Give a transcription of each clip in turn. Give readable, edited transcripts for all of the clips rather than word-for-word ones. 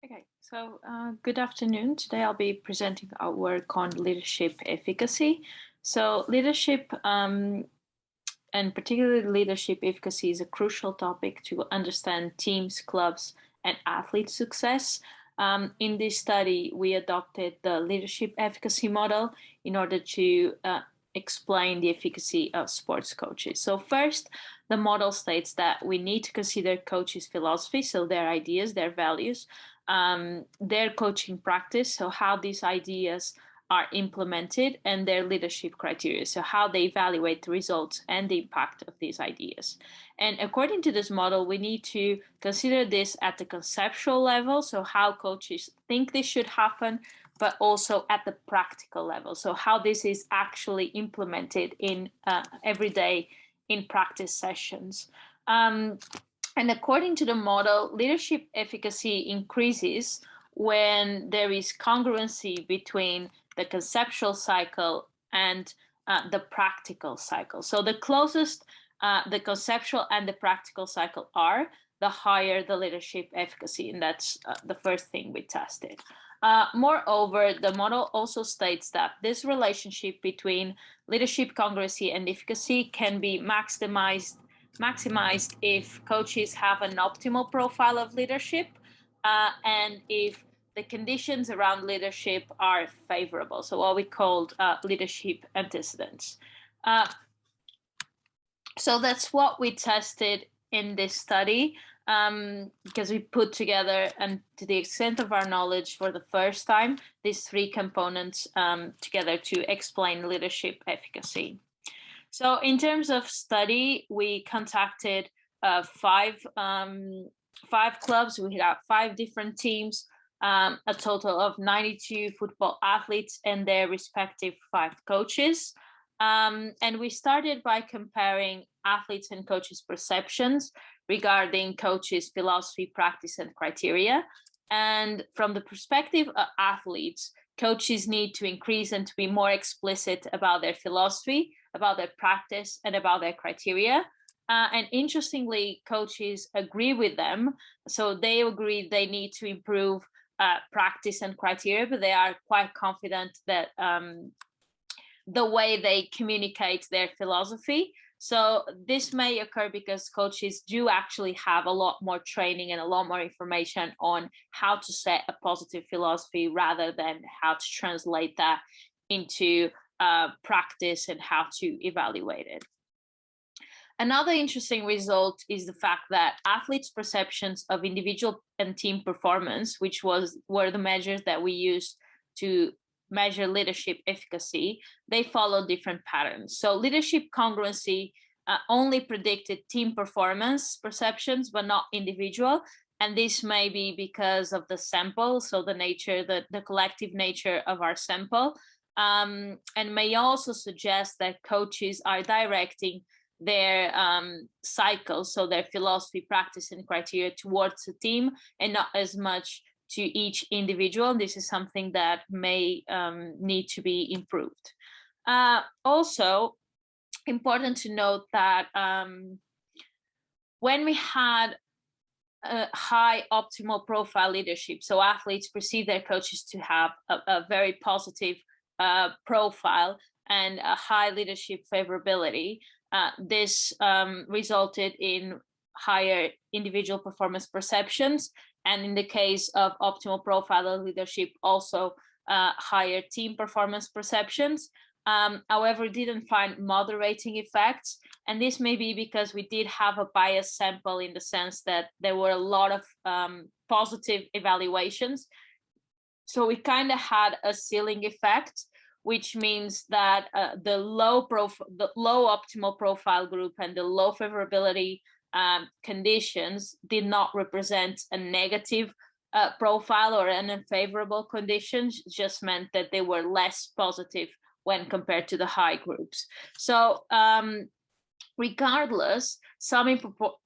Okay, so good afternoon. Today I'll be presenting our work on leadership efficacy. So leadership, and particularly leadership efficacy, is a crucial topic to understand teams, clubs, and athlete success. In this study, we adopted the leadership efficacy model in order to explain the efficacy of sports coaches. So first, the model states that we need to consider coaches' philosophy, so their ideas, their values, their coaching practice, so how these ideas are implemented, and their leadership criteria, so how they evaluate the results and the impact of these ideas. And according to this model, we need to consider this at the conceptual level, so how coaches think this should happen, but also at the practical level, so how this is actually implemented in every day in practice sessions. And according to the model, leadership efficacy increases when there is congruency between the conceptual cycle and the practical cycle. So the closest the conceptual and the practical cycle are, the higher the leadership efficacy. And that's the first thing we tested. Moreover, the model also states that this relationship between leadership congruency and efficacy can be maximized if coaches have an optimal profile of leadership and if the conditions around leadership are favorable, so what we called leadership antecedents. So that's what we tested in this study, because we put together, and to the extent of our knowledge for the first time, these three components together to explain leadership efficacy. So in terms of study, we contacted five clubs. We had 5 different teams, a total of 92 football athletes and their respective 5 coaches. And we started by comparing athletes and coaches' perceptions regarding coaches' philosophy, practice, and criteria. And from the perspective of athletes, coaches need to increase and to be more explicit about their philosophy, about their practice, and about their criteria. And interestingly, coaches agree with them. So they agree they need to improve practice and criteria, but they are quite confident that the way they communicate their philosophy. So this may occur because coaches do actually have a lot more training and a lot more information on how to set a positive philosophy rather than how to translate that into practice and how to evaluate it. Another interesting result is the fact that athletes' perceptions of individual and team performance, which were the measures that we used to measure leadership efficacy, they follow different patterns. So leadership congruency only predicted team performance perceptions, but not individual. And this may be because of the sample, so the collective nature of our sample, and may also suggest that coaches are directing their cycles, so their philosophy, practice, and criteria towards the team and not as much to each individual. This is something that may need to be improved. Also, important to note that when we had a high optimal profile leadership, so athletes perceive their coaches to have a very positive profile and a high leadership favorability, this resulted in higher individual performance perceptions, and in the case of optimal profile of leadership, also higher team performance perceptions. However, we didn't find moderating effects, and this may be because we did have a biased sample in the sense that there were a lot of positive evaluations. So we kind of had a ceiling effect, which means that the low optimal profile group and the low favorability conditions did not represent a negative profile or an unfavorable conditions, just meant that they were less positive when compared to the high groups. So regardless, some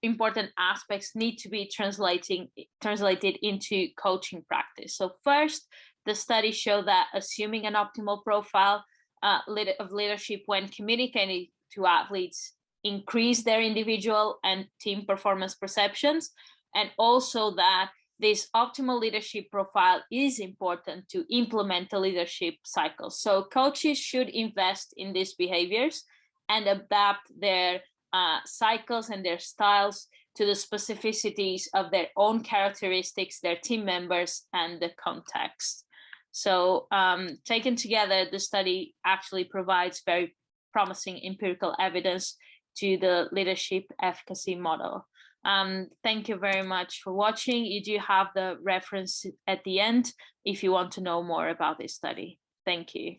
important aspects need to be translated into coaching practice. So first, the study showed that assuming an optimal profile of leadership when communicating to athletes increase their individual and team performance perceptions, and also that this optimal leadership profile is important to implement the leadership cycle. So coaches should invest in these behaviors and adapt their cycles and their styles to the specificities of their own characteristics, their team members, and the context. So taken together, the study actually provides very promising empirical evidence to the leadership efficacy model. Thank you very much for watching. You do have the reference at the end if you want to know more about this study. Thank you.